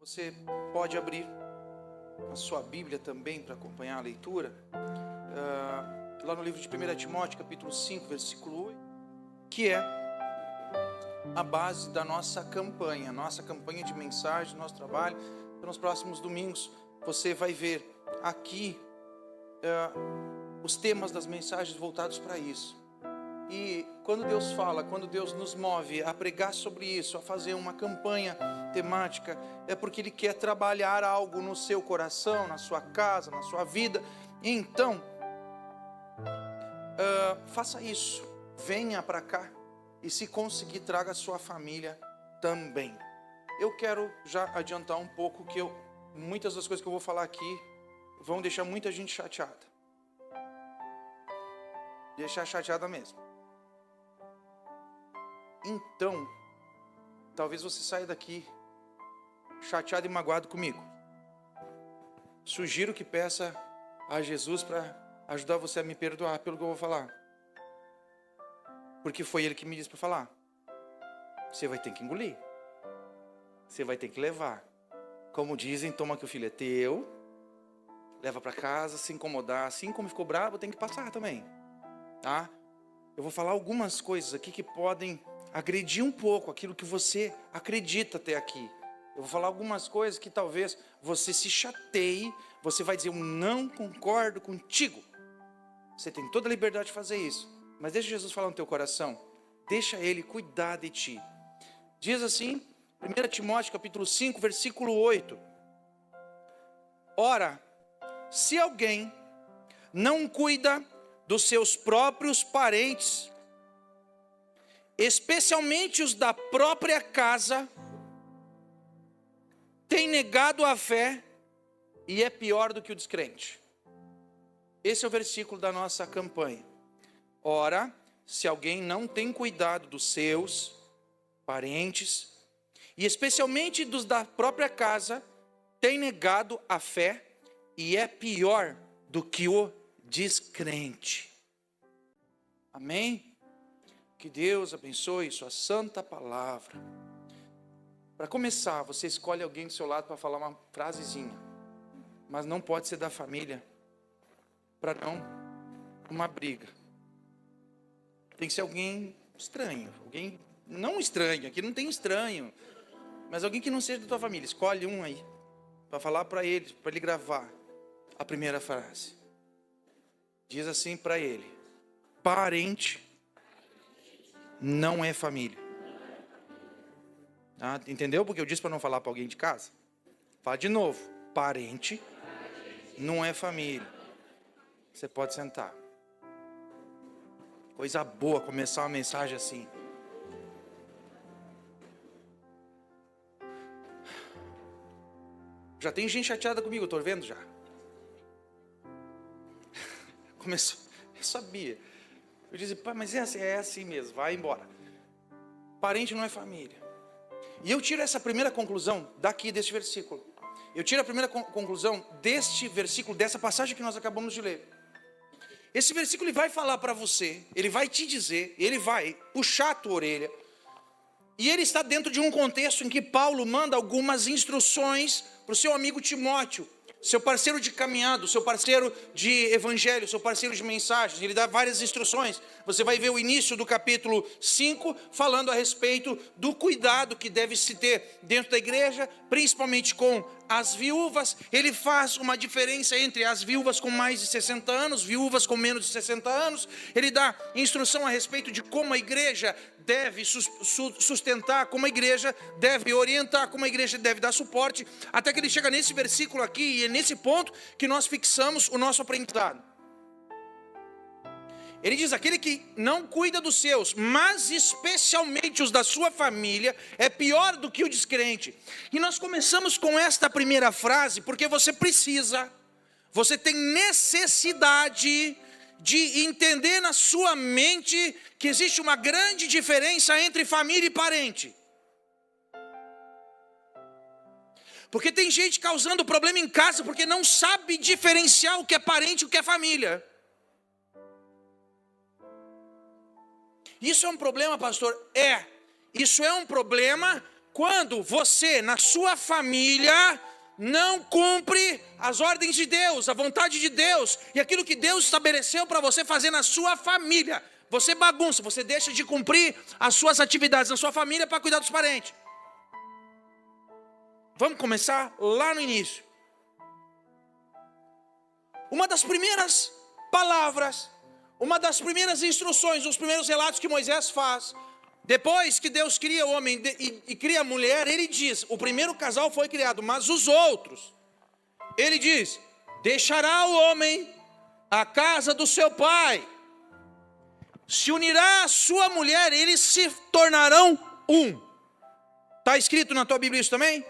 Você pode abrir a sua Bíblia também para acompanhar a leitura. Lá no livro de 1 Timóteo, capítulo 5, versículo 8, que é a base da nossa campanha de mensagem, nosso trabalho. Então, nos próximos domingos, você vai ver aqui os temas das mensagens voltados para isso. E quando Deus fala, quando Deus nos move a pregar sobre isso, a fazer uma campanha temática, é porque Ele quer trabalhar algo no seu coração, na sua casa, na sua vida. Então, faça isso, venha para cá e, se conseguir, traga a sua família também. Eu quero já adiantar um pouco que muitas das coisas que eu vou falar aqui vão deixar muita gente chateada. Deixar chateada mesmo. Então, talvez você saia daqui chateado e magoado comigo. Sugiro que peça a Jesus para ajudar você a me perdoar pelo que eu vou falar. Porque foi Ele que me disse para falar. Você vai ter que engolir. Você vai ter que levar. Como dizem, toma que o filho é teu. Leva para casa, se incomodar. Assim como ficou bravo, tem que passar também. Tá? Eu vou falar algumas coisas aqui que podem agredir um pouco aquilo que você acredita até aqui. Eu vou falar algumas coisas que talvez você se chateie. Você vai dizer, eu não concordo contigo. Você tem toda a liberdade de fazer isso. Mas deixa Jesus falar no teu coração. Deixa Ele cuidar de ti. Diz assim, 1 Timóteo capítulo 5, versículo 8. Ora, se alguém não cuida dos seus próprios parentes, especialmente os da própria casa, tem negado a fé e é pior do que o descrente. Esse é o versículo da nossa campanha. Ora, se alguém não tem cuidado dos seus parentes, e especialmente dos da própria casa, tem negado a fé e é pior do que o descrente. Amém? Que Deus abençoe sua santa palavra. Para começar, você escolhe alguém do seu lado para falar uma frasezinha, mas não pode ser da família, para não uma briga. Tem que ser alguém estranho, alguém não estranho, aqui não tem estranho, mas alguém que não seja da tua família. Escolhe um aí, para falar para ele gravar a primeira frase. Diz assim para ele: parente não é família. Ah, entendeu? Porque eu disse para não falar para alguém de casa. Fala de novo. Parente não é família. Você pode sentar. Coisa boa começar uma mensagem assim. Já tem gente chateada comigo, eu estou vendo já. Começou. Eu sabia. Eu disse, pai, mas é assim mesmo, vai embora. Parente não é família. E eu tiro essa primeira conclusão daqui, deste versículo. Eu tiro a primeira conclusão deste versículo, dessa passagem que nós acabamos de ler. Esse versículo ele vai falar para você, ele vai te dizer, ele vai puxar a tua orelha. E ele está dentro de um contexto em que Paulo manda algumas instruções para o seu amigo Timóteo, seu parceiro de caminhado, seu parceiro de evangelho, seu parceiro de mensagens. Ele dá várias instruções. Você vai ver o início do capítulo 5 falando a respeito do cuidado que deve se ter dentro da igreja, principalmente com as viúvas. Ele faz uma diferença entre as viúvas com mais de 60 anos, viúvas com menos de 60 anos. Ele dá instrução a respeito de como a igreja deve sustentar, como a igreja deve orientar, como a igreja deve dar suporte, até que ele chega nesse versículo aqui, e é nesse ponto que nós fixamos o nosso aprendizado. Ele diz, aquele que não cuida dos seus, mas especialmente os da sua família, é pior do que o descrente. E nós começamos com esta primeira frase, porque você tem necessidade de entender na sua mente que existe uma grande diferença entre família e parente. Porque tem gente causando problema em casa porque não sabe diferenciar o que é parente e o que é família. Isso é um problema, pastor? Isso é um problema quando você, na sua família, não cumpre as ordens de Deus, a vontade de Deus, e aquilo que Deus estabeleceu para você fazer na sua família. Você bagunça, você deixa de cumprir as suas atividades na sua família para cuidar dos parentes. Vamos começar lá no início. Uma das primeiras palavras, uma das primeiras instruções, os primeiros relatos que Moisés faz, depois que Deus cria o homem e cria a mulher, ele diz, o primeiro casal foi criado, mas os outros, ele diz, deixará o homem a casa do seu pai, se unirá à sua mulher, eles se tornarão um. Está escrito na tua Bíblia isso também?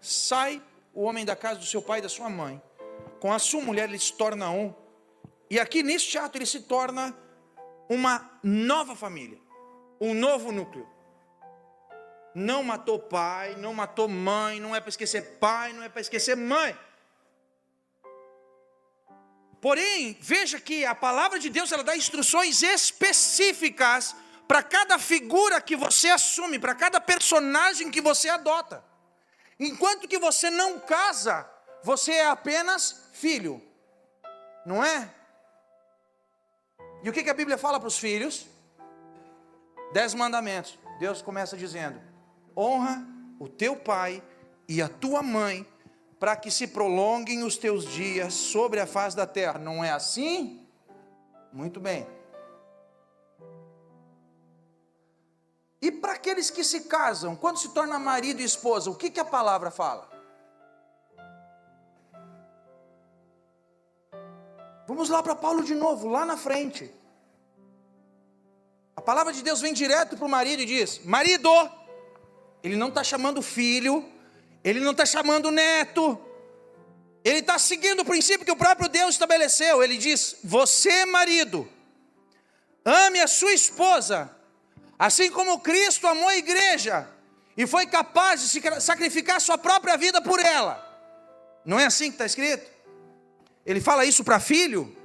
Sai o homem da casa do seu pai e da sua mãe, com a sua mulher ele se torna um, e aqui neste ato ele se torna uma nova família, um novo núcleo. Não matou pai, não matou mãe, não é para esquecer pai, não é para esquecer mãe. Porém, veja que a palavra de Deus, ela dá instruções específicas para cada figura que você assume, para cada personagem que você adota. Enquanto que você não casa, você é apenas filho, não é? E o que a Bíblia fala para os filhos? 10 mandamentos. Deus começa dizendo, honra o teu pai e a tua mãe, para que se prolonguem os teus dias sobre a face da terra. Não é assim? Muito bem. E para aqueles que se casam, quando se torna marido e esposa, o que a palavra fala? Vamos lá para Paulo de novo, lá na frente. A palavra de Deus vem direto para o marido e diz, marido, ele não está chamando filho, ele não está chamando neto, ele está seguindo o princípio que o próprio Deus estabeleceu. Ele diz, você marido, ame a sua esposa, assim como Cristo amou a igreja, e foi capaz de sacrificar sua própria vida por ela. Não é assim que está escrito? Ele fala isso para filho,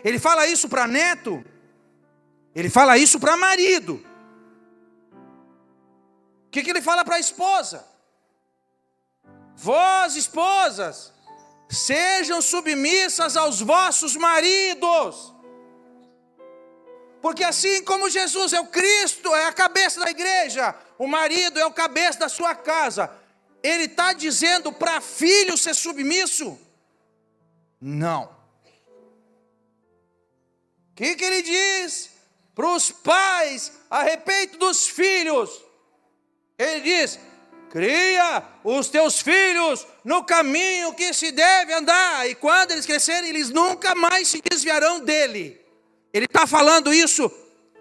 ele fala isso para neto, ele fala isso para marido. O que ele fala para a esposa? Vós, esposas, sejam submissas aos vossos maridos, porque assim como Jesus é o Cristo, é a cabeça da igreja, o marido é o cabeça da sua casa. Ele está dizendo para filho ser submisso? Não. O que ele diz para os pais a respeito dos filhos? Ele diz, cria os teus filhos no caminho que se deve andar, e quando eles crescerem, eles nunca mais se desviarão dele. Ele está falando isso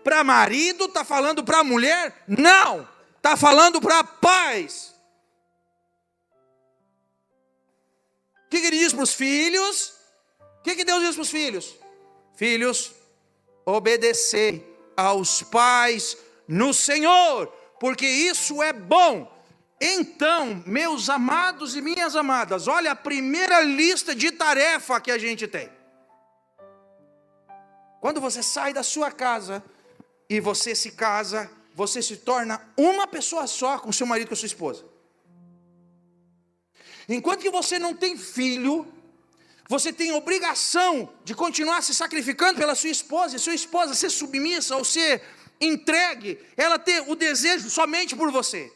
para marido? Está falando para mulher? Não, está falando para pais. O que ele diz para os filhos? O que Deus diz para os filhos? Filhos, obedecei aos pais no Senhor, porque isso é bom. Então, meus amados e minhas amadas, olha a primeira lista de tarefa que a gente tem. Quando você sai da sua casa e você se casa, você se torna uma pessoa só com seu marido e com a sua esposa. Enquanto que você não tem filho, você tem obrigação de continuar se sacrificando pela sua esposa, e sua esposa ser submissa ou ser entregue, ela ter o desejo somente por você.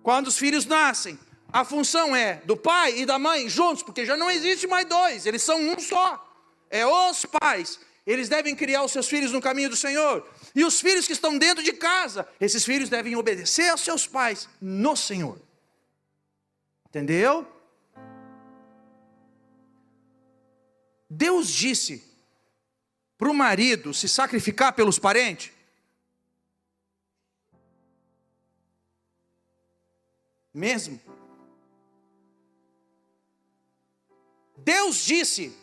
Quando os filhos nascem, a função é do pai e da mãe juntos, porque já não existe mais dois, eles são um só. É os pais, eles devem criar os seus filhos no caminho do Senhor. E os filhos que estão dentro de casa, esses filhos devem obedecer aos seus pais no Senhor. Entendeu? Deus disse para o marido se sacrificar pelos parentes? Mesmo? Deus disse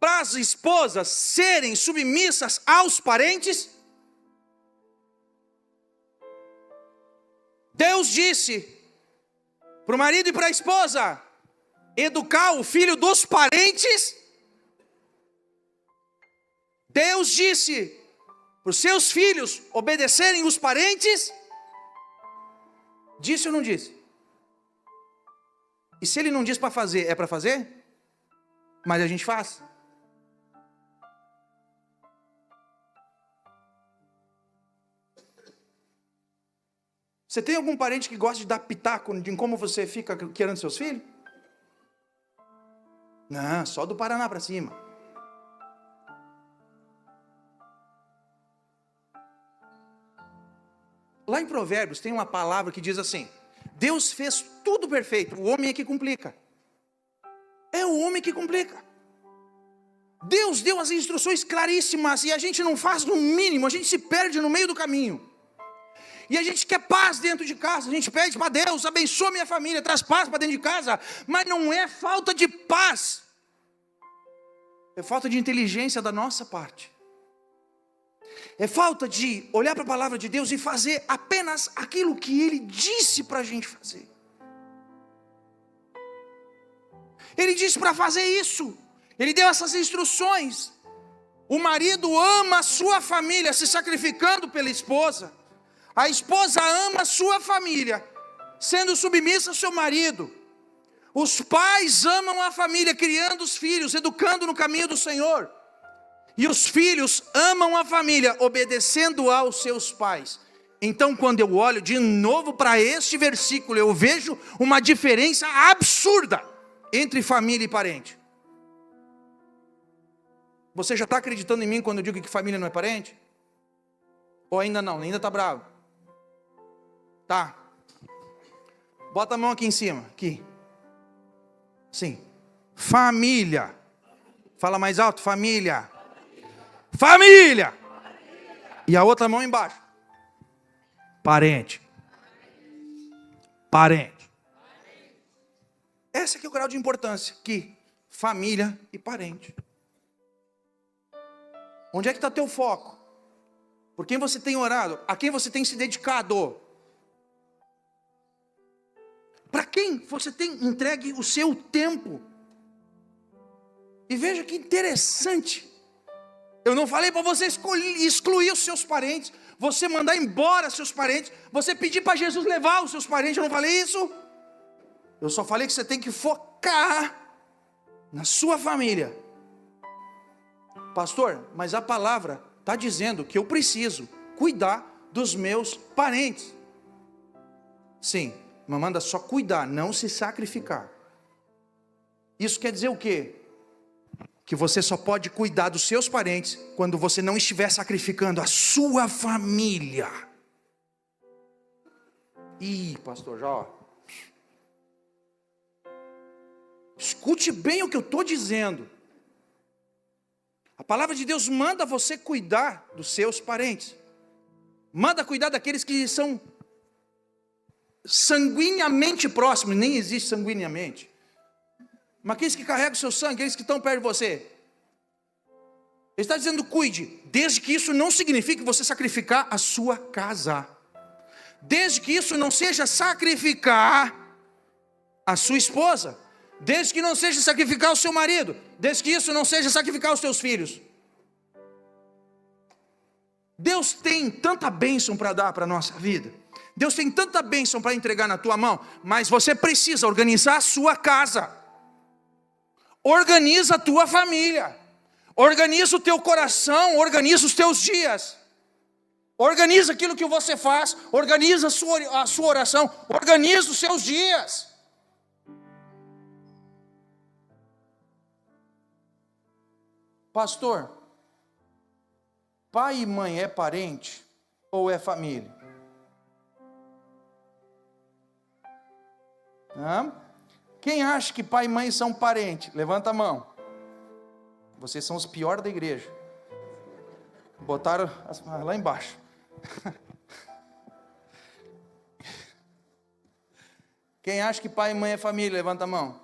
para as esposas serem submissas aos parentes? Deus disse para o marido e para a esposa educar o filho dos parentes? Deus disse para os seus filhos obedecerem os parentes? Disse ou não disse? E se ele não diz para fazer, é para fazer? Mas a gente faz. Você tem algum parente que gosta de dar pitaco em como você fica querendo seus filhos? Não, só do Paraná para cima. Lá em Provérbios tem uma palavra que diz assim: Deus fez tudo perfeito, o homem é que complica. É o homem que complica. Deus deu as instruções claríssimas e a gente não faz no mínimo, a gente se perde no meio do caminho. E a gente quer paz dentro de casa, a gente pede para Deus, abençoa minha família, traz paz para dentro de casa, mas não é falta de paz, é falta de inteligência da nossa parte. É falta de olhar para a palavra de Deus e fazer apenas aquilo que Ele disse para a gente fazer. Ele disse para fazer isso, Ele deu essas instruções. O marido ama a sua família, se sacrificando pela esposa. A esposa ama a sua família, sendo submissa ao seu marido. Os pais amam a família, criando os filhos, educando no caminho do Senhor. E os filhos amam a família, obedecendo aos seus pais. Então, quando eu olho de novo para este versículo, eu vejo uma diferença absurda entre família e parente. Você já está acreditando em mim quando eu digo que família não é parente? Ou ainda não? Ainda está bravo? Tá. Bota a mão aqui em cima. Aqui. Sim. Família. Fala mais alto. Família. Família. E a outra mão embaixo. Parente. Parente. Esse aqui é o grau de importância. Aqui. Família e parente. Onde é que está teu foco? Por quem você tem orado? A quem você tem se dedicado? Para quem você tem entregue o seu tempo? E veja que interessante. Eu não falei para você excluir os seus parentes, você mandar embora seus parentes, você pedir para Jesus levar os seus parentes. Eu não falei isso. Eu só falei que você tem que focar na sua família. Pastor, mas a palavra está dizendo que eu preciso cuidar dos meus parentes. Sim, mas manda só cuidar, não se sacrificar. Isso quer dizer o quê? Que você só pode cuidar dos seus parentes quando você não estiver sacrificando a sua família. Ih, pastor, já ó. Escute bem o que eu estou dizendo. A palavra de Deus manda você cuidar dos seus parentes. Manda cuidar daqueles que são sanguineamente próximos. Nem existe sanguineamente. Mas aqueles que carregam o seu sangue, aqueles que estão perto de você. Ele está dizendo cuide, desde que isso não signifique você sacrificar a sua casa. Desde que isso não seja sacrificar a sua esposa. Desde que não seja sacrificar o seu marido. Desde que isso não seja sacrificar os seus filhos. Deus tem tanta bênção para dar para a nossa vida. Deus tem tanta bênção para entregar na tua mão. Mas você precisa organizar a sua casa. Organiza a tua família. Organiza o teu coração. Organiza os teus dias. Organiza aquilo que você faz. Organiza a sua oração. Organiza os seus dias. Pastor, pai e mãe é parente ou é família? Quem acha que pai e mãe são parentes? Levanta a mão. Vocês são os piores da igreja. Botaram lá embaixo. Quem acha que pai e mãe é família? Levanta a mão.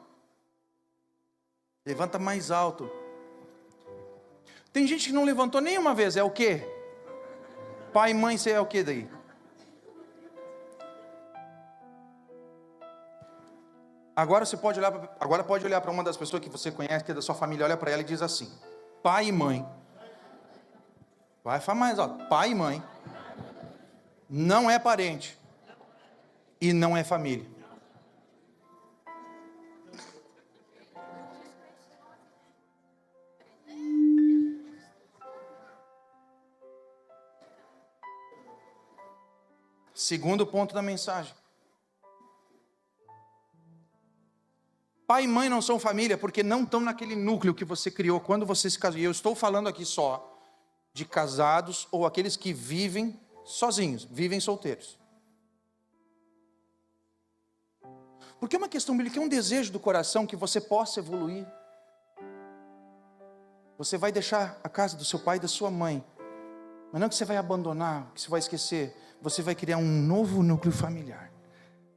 Levanta mais alto. Tem gente que não levantou nenhuma vez. É o quê? Pai e mãe, você é o quê daí? Agora você pode olhar para uma das pessoas que você conhece, que é da sua família, olha para ela e diz assim: pai e mãe Vai falar mais alto. Pai e mãe não é parente e não é família. Segundo ponto da mensagem. Pai e mãe não são família porque não estão naquele núcleo que você criou quando você se casou. E eu estou falando aqui só de casados ou aqueles que vivem sozinhos, vivem solteiros. Porque é uma questão bíblica, é um desejo do coração que você possa evoluir. Você vai deixar a casa do seu pai e da sua mãe, mas não que você vai abandonar, que você vai esquecer. Você vai criar um novo núcleo familiar.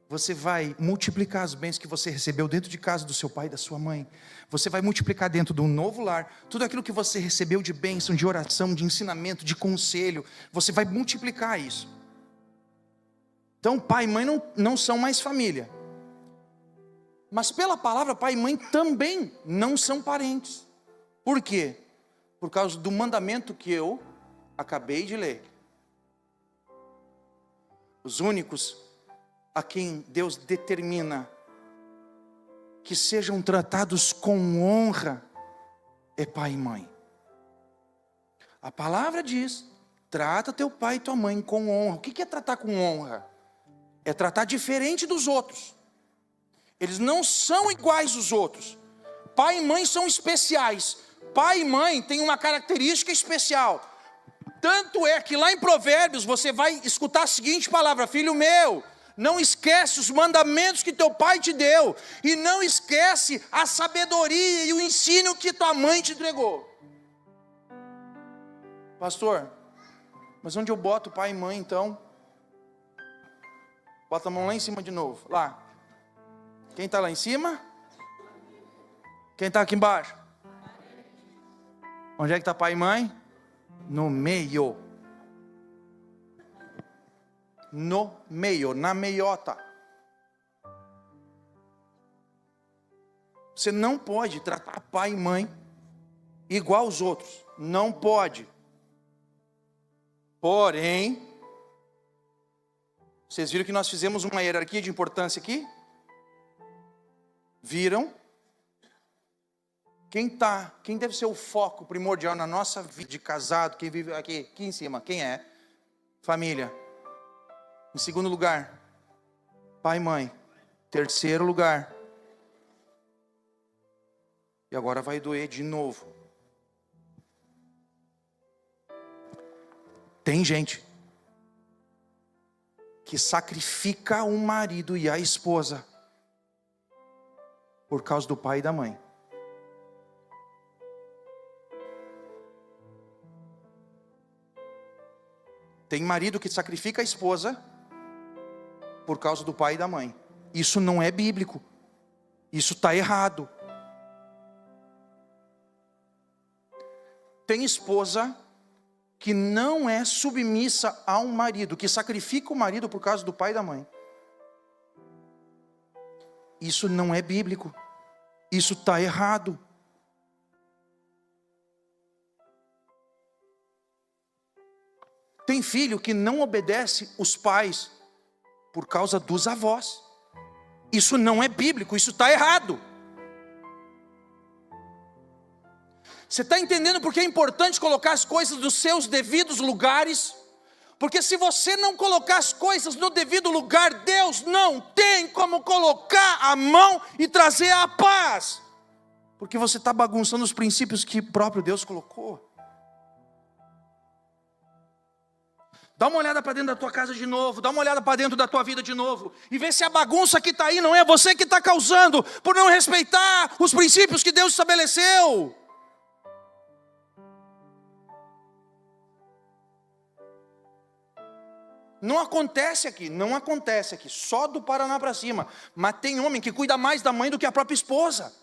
Você vai multiplicar as bênçãos que você recebeu dentro de casa do seu pai e da sua mãe. Você vai multiplicar dentro de um novo lar tudo aquilo que você recebeu de bênção, de oração, de ensinamento, de conselho. Você vai multiplicar isso. Então pai e mãe não são mais família. Mas pela palavra pai e mãe também não são parentes. Por quê? Por causa do mandamento que eu acabei de ler. Os únicos a quem Deus determina que sejam tratados com honra é pai e mãe. A palavra diz: trata teu pai e tua mãe com honra. O que é tratar com honra? É tratar diferente dos outros. Eles não são iguais aos outros. Pai e mãe são especiais. Pai e mãe têm uma característica especial. Tanto é que lá em Provérbios você vai escutar a seguinte palavra: filho meu, não esquece os mandamentos que teu pai te deu, e não esquece a sabedoria e o ensino que tua mãe te entregou. Pastor, mas onde eu boto pai e mãe então? Bota a mão lá em cima de novo, lá. Quem está lá em cima? Quem está aqui embaixo? Onde é que está pai e mãe? No meio. No meio, na meiota. Você não pode tratar pai e mãe igual aos outros. Não pode. Porém, vocês viram que nós fizemos uma hierarquia de importância aqui? Viram? Quem deve ser o foco primordial na nossa vida de casado, quem vive aqui em cima, quem é? Família. Em segundo lugar, pai e mãe. Terceiro lugar, e agora vai doer de novo, tem gente que sacrifica o marido e a esposa por causa do pai e da mãe. Tem marido que sacrifica a esposa por causa do pai e da mãe. Isso não é bíblico. Isso está errado. Tem esposa que não é submissa a um marido, que sacrifica o marido por causa do pai e da mãe. Isso não é bíblico. Isso está errado. Tem filho que não obedece os pais por causa dos avós. Isso não é bíblico, isso está errado. Você está entendendo porque é importante colocar as coisas nos seus devidos lugares? Porque se você não colocar as coisas no devido lugar, Deus não tem como colocar a mão e trazer a paz. Porque você está bagunçando os princípios que o próprio Deus colocou. Dá uma olhada para dentro da tua casa de novo, dá uma olhada para dentro da tua vida de novo, e vê se a bagunça que está aí não é você que está causando, por não respeitar os princípios que Deus estabeleceu. Não acontece aqui, só do Paraná para cima, mas tem homem que cuida mais da mãe do que a própria esposa.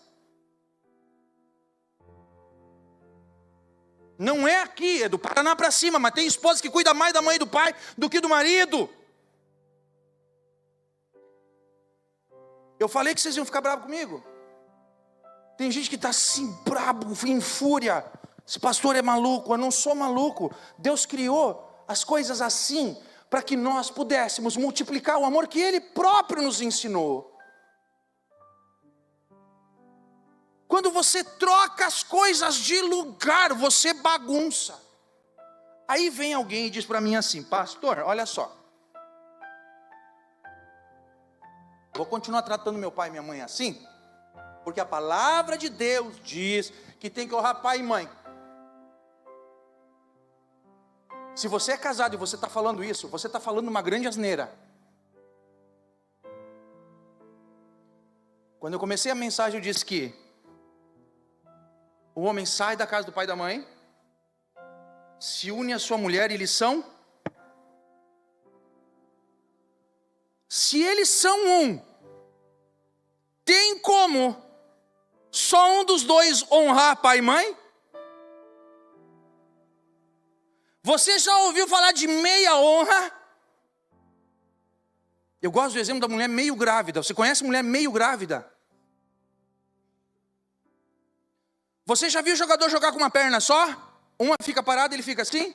Não é aqui, é do Paraná para cima, mas tem esposas que cuidam mais da mãe e do pai do que do marido. Eu falei que vocês iam ficar bravos comigo. Tem gente que está assim, brabo, em fúria. Esse pastor é maluco, eu não sou maluco. Deus criou as coisas assim, para que nós pudéssemos multiplicar o amor que Ele próprio nos ensinou. Quando você troca as coisas de lugar, você bagunça. Aí vem alguém e diz para mim assim: pastor, olha só, vou continuar tratando meu pai e minha mãe assim, porque a palavra de Deus diz que tem que honrar pai e mãe. Se você é casado e você está falando isso, você está falando uma grande asneira. Quando eu comecei a mensagem, eu disse que o homem sai da casa do pai e da mãe, se une à sua mulher e eles são. Se eles são um, tem como só um dos dois honrar pai e mãe? Você já ouviu falar de meia honra? Eu gosto do exemplo da mulher meio grávida. Você conhece mulher meio grávida? Você já viu o jogador jogar com uma perna só? Uma fica parada e ele fica assim?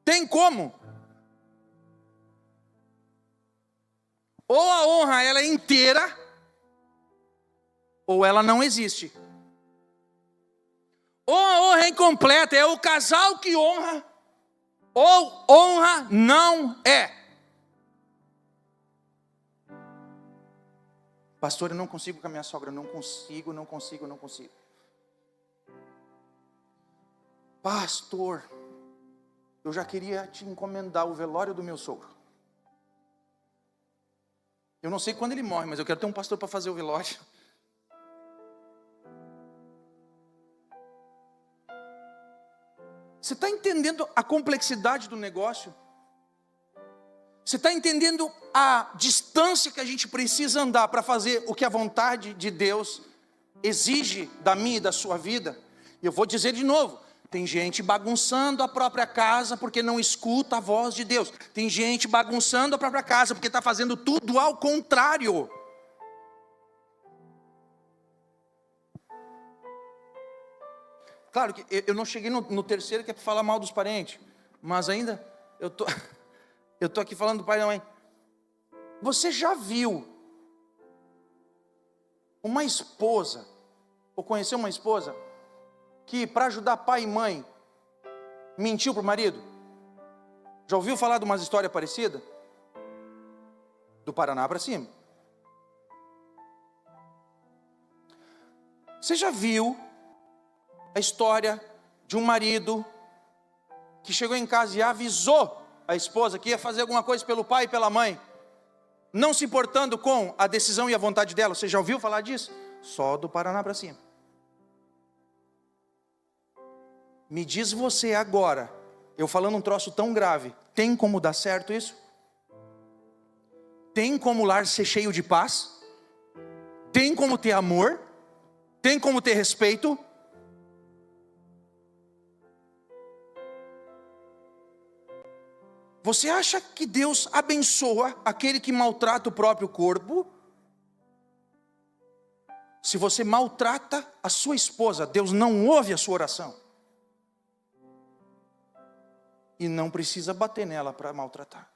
Tem como? Ou a honra ela é inteira, ou ela não existe. Ou a honra é incompleta, é o casal que honra, ou honra não é. Pastor, eu não consigo com a minha sogra, não consigo. Pastor, eu já queria te encomendar o velório do meu sogro. Eu não sei quando ele morre, mas eu quero ter um pastor para fazer o velório. Você está entendendo a complexidade do negócio? Você está entendendo a distância que a gente precisa andar para fazer o que a vontade de Deus exige da minha e da sua vida? E eu vou dizer de novo, tem gente bagunçando a própria casa porque não escuta a voz de Deus. Tem gente bagunçando a própria casa porque está fazendo tudo ao contrário. Claro que eu não cheguei no terceiro, que é para falar mal dos parentes, mas ainda eu tô aqui falando do pai e da mãe. Você já viu uma esposa, ou conheceu uma esposa, que para ajudar pai e mãe, mentiu para o marido? Já ouviu falar de uma história parecida? Do Paraná para cima. Você já viu a história de um marido que chegou em casa e avisou a esposa que ia fazer alguma coisa pelo pai e pela mãe, não se importando com a decisão e a vontade dela? Você já ouviu falar disso? Só do Paraná para cima. Me diz você agora, eu falando um troço tão grave, tem como dar certo isso? Tem como o lar ser cheio de paz? Tem como ter amor? Tem como ter respeito? Você acha que Deus abençoa aquele que maltrata o próprio corpo? Se você maltrata a sua esposa, Deus não ouve a sua oração. E não precisa bater nela para maltratar.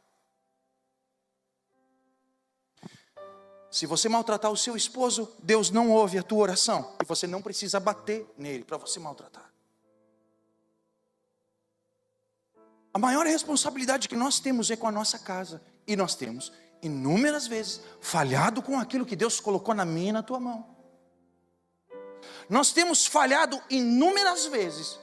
Se você maltratar o seu esposo, Deus não ouve a tua oração. E você não precisa bater nele para você maltratar. A maior responsabilidade que nós temos é com a nossa casa. E nós temos, inúmeras vezes, falhado com aquilo que Deus colocou na minha e na tua mão. Nós temos falhado inúmeras vezes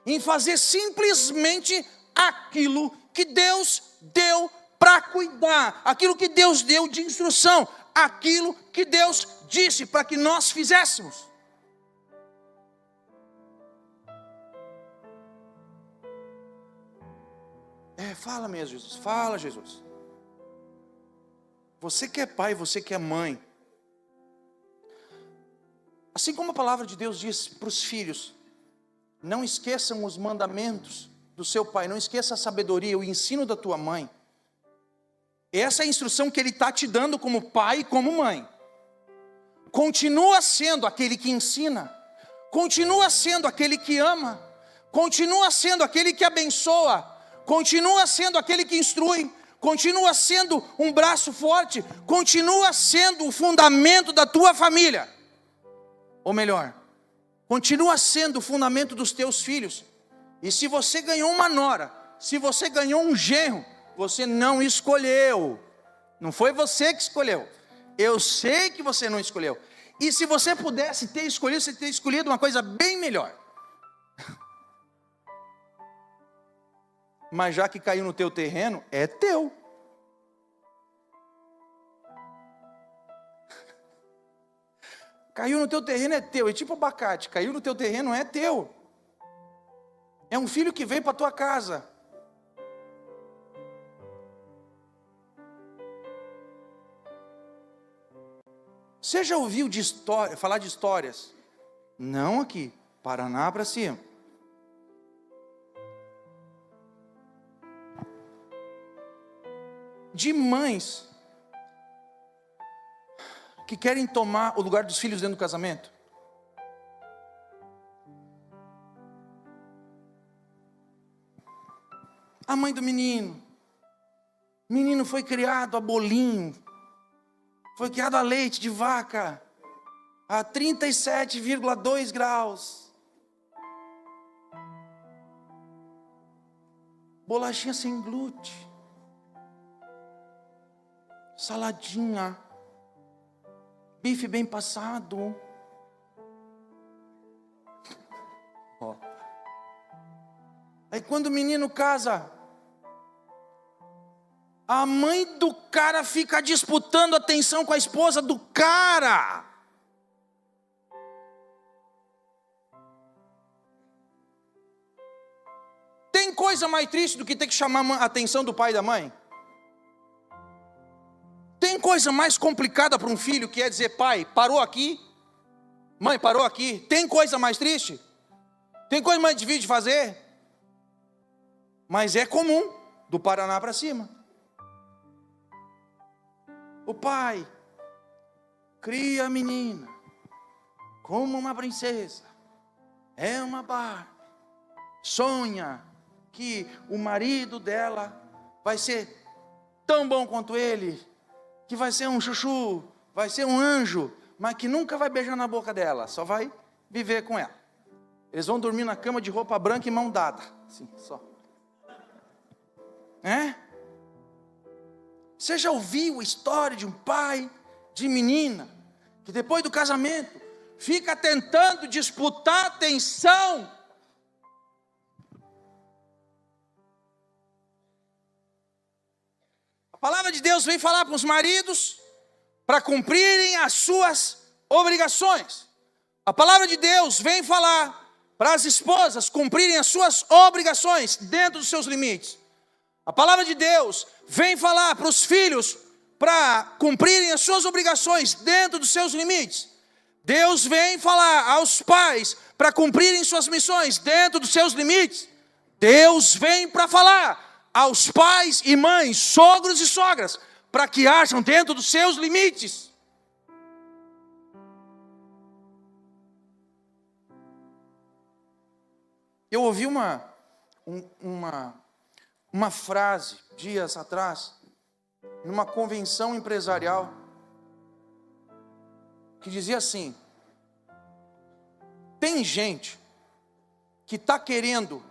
em fazer simplesmente aquilo que Deus deu para cuidar, aquilo que Deus deu de instrução, aquilo que Deus disse para que nós fizéssemos. Fala mesmo, Jesus, fala, Jesus. Você que é pai, você que é mãe, assim como a palavra de Deus diz para os filhos, não esqueçam os mandamentos do seu pai, não esqueça a sabedoria, o ensino da tua mãe. Essa é a instrução que Ele está te dando como pai e como mãe. Continua sendo aquele que ensina, continua sendo aquele que ama, continua sendo aquele que abençoa, continua sendo aquele que instrui, continua sendo um braço forte, continua sendo o fundamento da tua família. Ou melhor, continua sendo o fundamento dos teus filhos. E se você ganhou uma nora, se você ganhou um genro, você não escolheu. Não foi você que escolheu. Eu sei que você não escolheu. E se você pudesse ter escolhido, você teria escolhido uma coisa bem melhor. Mas já que caiu no teu terreno, é teu. Caiu no teu terreno, é teu. É tipo abacate, caiu no teu terreno, é teu. É um filho que veio para a tua casa. Você já ouviu falar de histórias? Não aqui, Paraná para cima. De mães que querem tomar o lugar dos filhos dentro do casamento. A mãe do menino. O menino foi criado a bolinho. Foi criado a leite de vaca. A 37,2 graus. Bolachinha sem glúten. Saladinha. Bife bem passado. Ó. Aí quando o menino casa, a mãe do cara fica disputando atenção com a esposa do cara. Tem coisa mais triste do que ter que chamar a atenção do pai e da mãe? Tem coisa mais complicada para um filho que é dizer: pai, parou aqui? Mãe, parou aqui? Tem coisa mais triste? Tem coisa mais difícil de fazer? Mas é comum, do Paraná para cima. O pai cria a menina como uma princesa, é uma Barbie, sonha que o marido dela vai ser tão bom quanto ele, que vai ser um chuchu, vai ser um anjo, mas que nunca vai beijar na boca dela, só vai viver com ela. Eles vão dormir na cama de roupa branca e mão dada, assim, só. Você já ouviu a história de um pai de menina que depois do casamento fica tentando disputar atenção? A palavra de Deus vem falar para os maridos para cumprirem as suas obrigações. A palavra de Deus vem falar para as esposas cumprirem as suas obrigações dentro dos seus limites. A palavra de Deus vem falar para os filhos para cumprirem as suas obrigações dentro dos seus limites. Deus vem falar aos pais para cumprirem suas missões dentro dos seus limites. Deus vem para falar aos pais e mães, sogros e sogras, para que hajam dentro dos seus limites. Eu ouvi uma frase, dias atrás, numa convenção empresarial, que dizia assim: tem gente que está querendo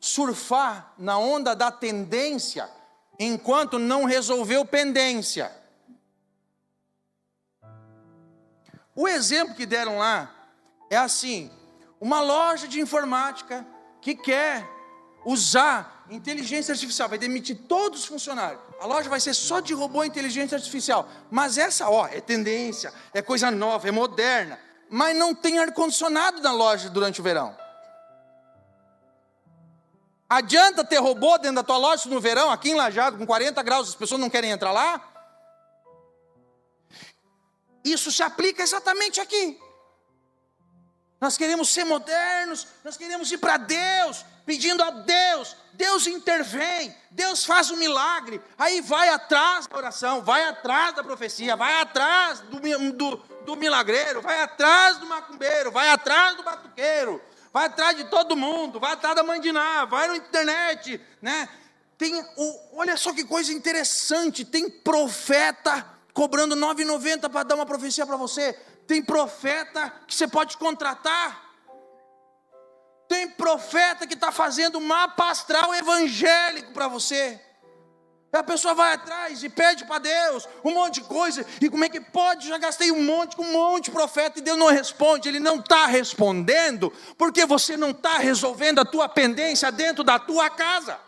surfar na onda da tendência, enquanto não resolveu pendência. O exemplo que deram lá é assim: uma loja de informática que quer usar inteligência artificial, vai demitir todos os funcionários. A loja vai ser só de robô e inteligência artificial. Mas essa, é tendência, é coisa nova, é moderna. Mas não tem ar-condicionado na loja durante o verão. Adianta ter robô dentro da tua loja no verão, aqui em Lajeado, com 40 graus, as pessoas não querem entrar lá? Isso se aplica exatamente aqui. Nós queremos ser modernos, nós queremos ir para Deus, pedindo a Deus, Deus intervém, Deus faz um milagre, aí vai atrás da oração, vai atrás da profecia, vai atrás do milagreiro, vai atrás do macumbeiro, vai atrás do batuqueiro, vai atrás de todo mundo, vai atrás da mãe de Ná, vai na internet, né? Olha só que coisa interessante, tem profeta cobrando R$ 9,90 para dar uma profecia para você. Tem profeta que você pode contratar. Tem profeta que está fazendo mapa astral evangélico para você. E a pessoa vai atrás e pede para Deus um monte de coisa. E como é que pode? Já gastei um monte de profeta e Deus não responde. Ele não está respondendo porque você não está resolvendo a tua pendência dentro da tua casa.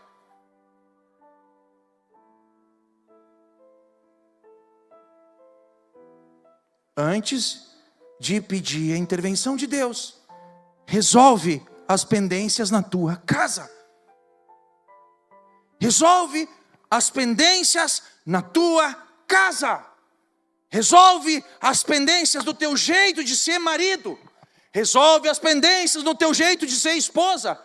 Antes de pedir a intervenção de Deus, resolve as pendências na tua casa. Resolve as pendências na tua casa. Resolve as pendências do teu jeito de ser marido. Resolve as pendências no teu jeito de ser esposa.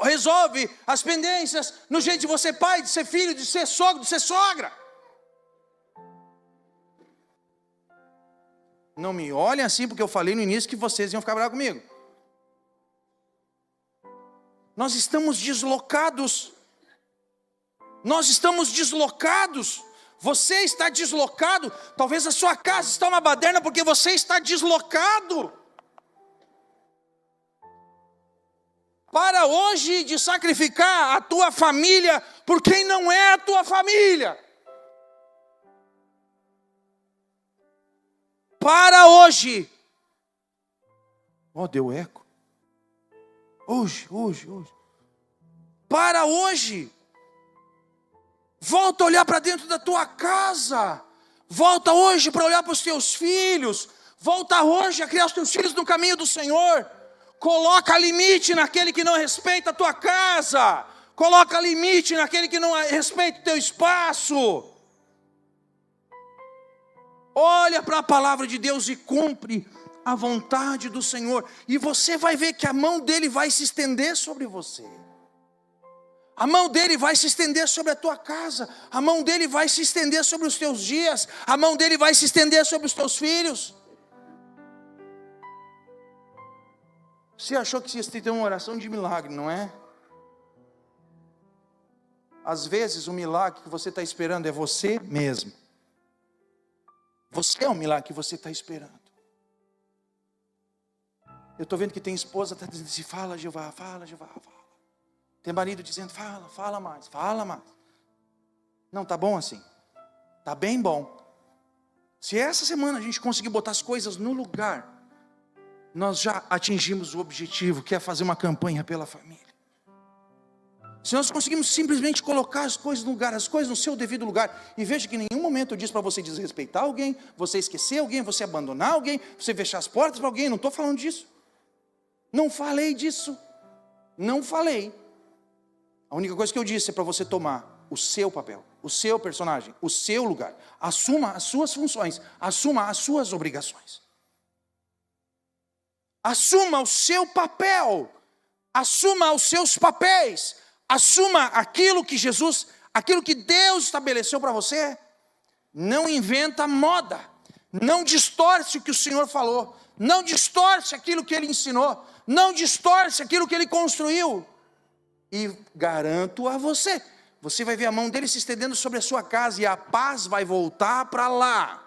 Resolve as pendências no jeito de você pai, de ser filho, de ser sogro, de ser sogra. Não me olhem assim, porque eu falei no início que vocês iam ficar bravos comigo. Nós estamos deslocados. Nós estamos deslocados. Você está deslocado. Talvez a sua casa está uma baderna porque você está deslocado. Para hoje de sacrificar a tua família por quem não é a tua família. Para hoje. Deu eco. Hoje. Para hoje. Volta a olhar para dentro da tua casa. Volta hoje para olhar para os teus filhos. Volta hoje a criar os teus filhos no caminho do Senhor. Coloca limite naquele que não respeita a tua casa. Coloca limite naquele que não respeita o teu espaço. Olha para a palavra de Deus e cumpre a vontade do Senhor. E você vai ver que a mão dele vai se estender sobre você. A mão dele vai se estender sobre a tua casa. A mão dele vai se estender sobre os teus dias. A mão dele vai se estender sobre os teus filhos. Você achou que ia ter uma oração de milagre, não é? Às vezes o milagre que você está esperando é você mesmo. Você é o milagre que você está esperando. Eu estou vendo que tem esposa que está dizendo assim, fala Jeová, fala. Tem marido dizendo, fala mais. Não, tá bom assim. Tá bem bom. Se essa semana a gente conseguir botar as coisas no lugar, nós já atingimos o objetivo, que é fazer uma campanha pela família. Se nós conseguimos simplesmente colocar as coisas no lugar, as coisas no seu devido lugar, e veja que em nenhum momento eu disse para você desrespeitar alguém, você esquecer alguém, você abandonar alguém, você fechar as portas para alguém, não estou falando disso. Não falei disso. Não falei. A única coisa que eu disse é para você tomar o seu papel, o seu personagem, o seu lugar. Assuma as suas funções, assuma as suas obrigações. Assuma o seu papel, assuma os seus papéis, assuma aquilo que Deus estabeleceu para você. Não inventa moda, não distorce o que o Senhor falou, não distorce aquilo que Ele ensinou, não distorce aquilo que Ele construiu. E garanto a você, você vai ver a mão dele se estendendo sobre a sua casa e a paz vai voltar para lá.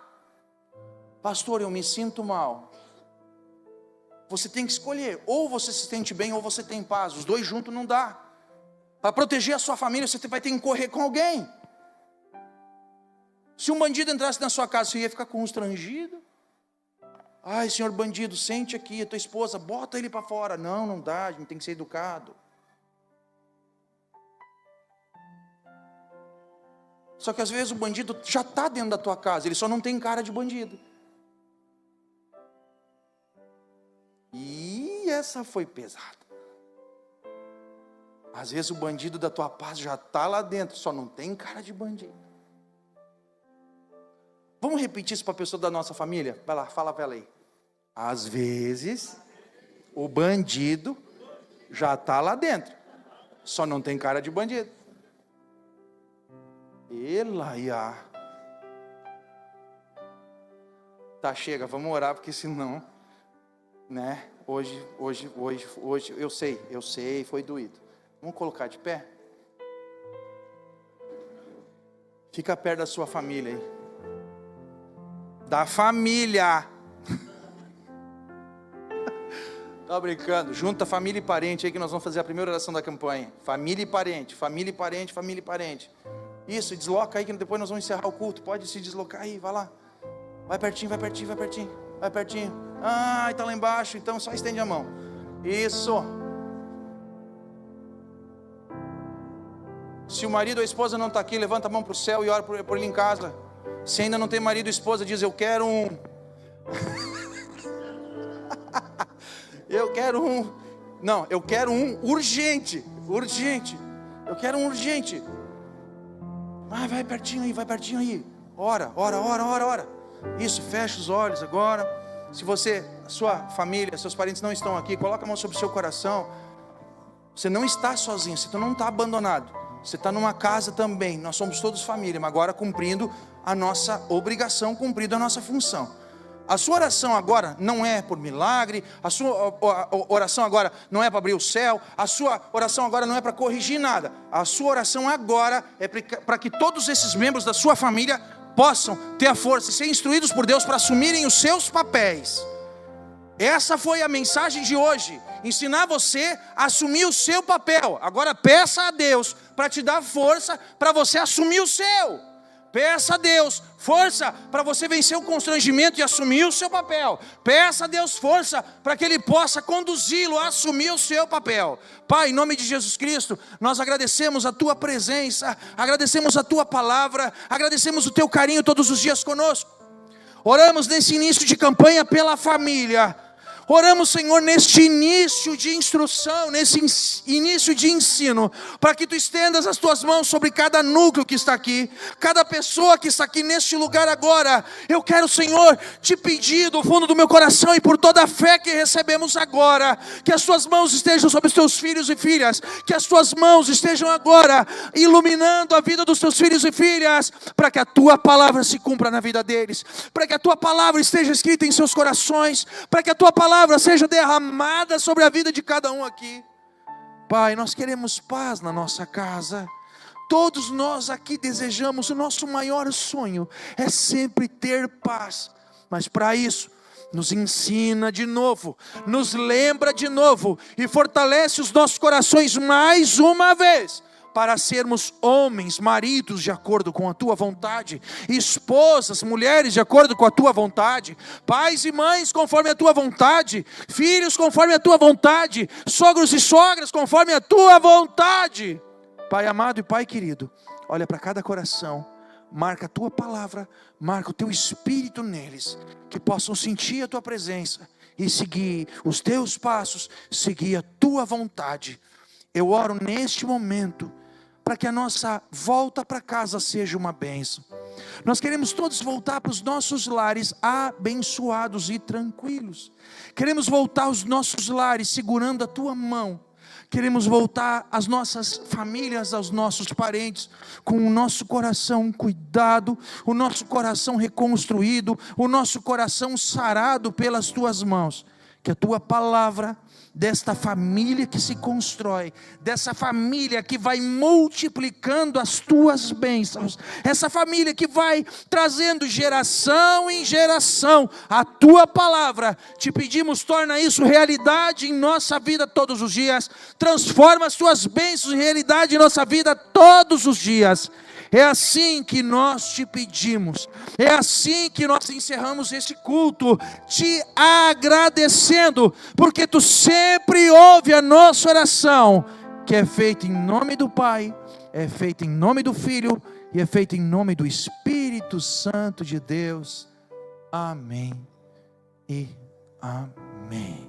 Pastor, eu me sinto mal. Você tem que escolher, ou você se sente bem ou você tem paz, os dois juntos não dá. Para proteger a sua família você vai ter que correr com alguém. Se um bandido entrasse na sua casa, você ia ficar constrangido. Ai, senhor bandido, sente aqui, a tua esposa, bota ele para fora. Não dá, a gente tem que ser educado. Só que às vezes o bandido já está dentro da tua casa, ele só não tem cara de bandido. E essa foi pesada. Às vezes o bandido da tua paz já está lá dentro, só não tem cara de bandido. Vamos repetir isso para a pessoa da nossa família? Vai lá, fala para ela aí. Às vezes, O bandido já está lá dentro. Só não tem cara de bandido. Elaia. Tá, chega, vamos orar, porque senão, né? Hoje, eu sei, foi doído. Vamos colocar de pé? Fica perto da sua família aí. Da família. Tá brincando? Junta família e parente aí que nós vamos fazer a primeira oração da campanha. Família e parente, família e parente, família e parente. Isso, desloca aí que depois nós vamos encerrar o culto. Pode se deslocar aí, vai lá. Vai pertinho, vai pertinho, vai pertinho. Vai pertinho. Ah, está lá embaixo, então só estende a mão. Isso. Se o marido ou a esposa não está aqui, levanta a mão para o céu e ora por ele em casa. Se ainda não tem marido ou esposa, diz: eu quero um. Eu quero um. Não, eu quero um urgente. Urgente. Eu quero um urgente. Vai pertinho aí. Ora. Isso, fecha os olhos agora. Se você, sua família, seus parentes não estão aqui, coloca a mão sobre o seu coração. Você não está sozinho, você não está abandonado. Você está numa casa também. Nós somos todos família, mas agora cumprindo a nossa obrigação, cumprindo a nossa função. A sua oração agora não é por milagre, a sua oração agora não é para abrir o céu, a sua oração agora não é para corrigir nada. A sua oração agora é para que todos esses membros da sua família possam ter a força e ser instruídos por Deus para assumirem os seus papéis. Essa foi a mensagem de hoje. Ensinar você a assumir o seu papel. Agora peça a Deus para te dar força para você assumir o seu. Peça a Deus força para você vencer o constrangimento e assumir o seu papel. Peça a Deus força para que Ele possa conduzi-lo a assumir o seu papel. Pai, em nome de Jesus Cristo, nós agradecemos a Tua presença, agradecemos a Tua palavra, agradecemos o Teu carinho todos os dias conosco. Oramos nesse início de campanha pela família. Oramos, Senhor, neste início de instrução, nesse início de ensino, para que Tu estendas as Tuas mãos sobre cada núcleo que está aqui, cada pessoa que está aqui neste lugar agora. Eu quero, Senhor, Te pedir do fundo do meu coração e por toda a fé que recebemos agora, que as Tuas mãos estejam sobre os Teus filhos e filhas, que as Tuas mãos estejam agora iluminando a vida dos Teus filhos e filhas, para que a Tua palavra se cumpra na vida deles, para que a Tua palavra esteja escrita em seus corações, para que a Tua palavra seja derramada sobre a vida de cada um aqui. Pai, nós queremos paz na nossa casa. Todos nós aqui desejamos, o nosso maior sonho é sempre ter paz. Mas para isso, nos ensina de novo, nos lembra de novo e fortalece os nossos corações mais uma vez, para sermos homens, maridos de acordo com a Tua vontade, esposas, mulheres de acordo com a Tua vontade, pais e mães conforme a Tua vontade, filhos conforme a Tua vontade, sogros e sogras conforme a Tua vontade. Pai amado e Pai querido, olha para cada coração, marca a Tua palavra, marca o Teu Espírito neles, que possam sentir a Tua presença e seguir os Teus passos, seguir a Tua vontade. Eu oro neste momento para que a nossa volta para casa seja uma bênção. Nós queremos todos voltar para os nossos lares abençoados e tranquilos. Queremos voltar aos nossos lares segurando a Tua mão. Queremos voltar às nossas famílias, aos nossos parentes, com o nosso coração cuidado, o nosso coração reconstruído, o nosso coração sarado pelas Tuas mãos. Que a Tua palavra, desta família que se constrói, dessa família que vai multiplicando as Tuas bênçãos, essa família que vai trazendo geração em geração a Tua palavra, Te pedimos, torna isso realidade em nossa vida todos os dias, transforma as Tuas bênçãos em realidade em nossa vida todos os dias. É assim que nós Te pedimos, é assim que nós encerramos esse culto, Te agradecendo, porque Tu sempre ouve a nossa oração, que é feita em nome do Pai, é feita em nome do Filho, e é feita em nome do Espírito Santo de Deus. Amém e amém.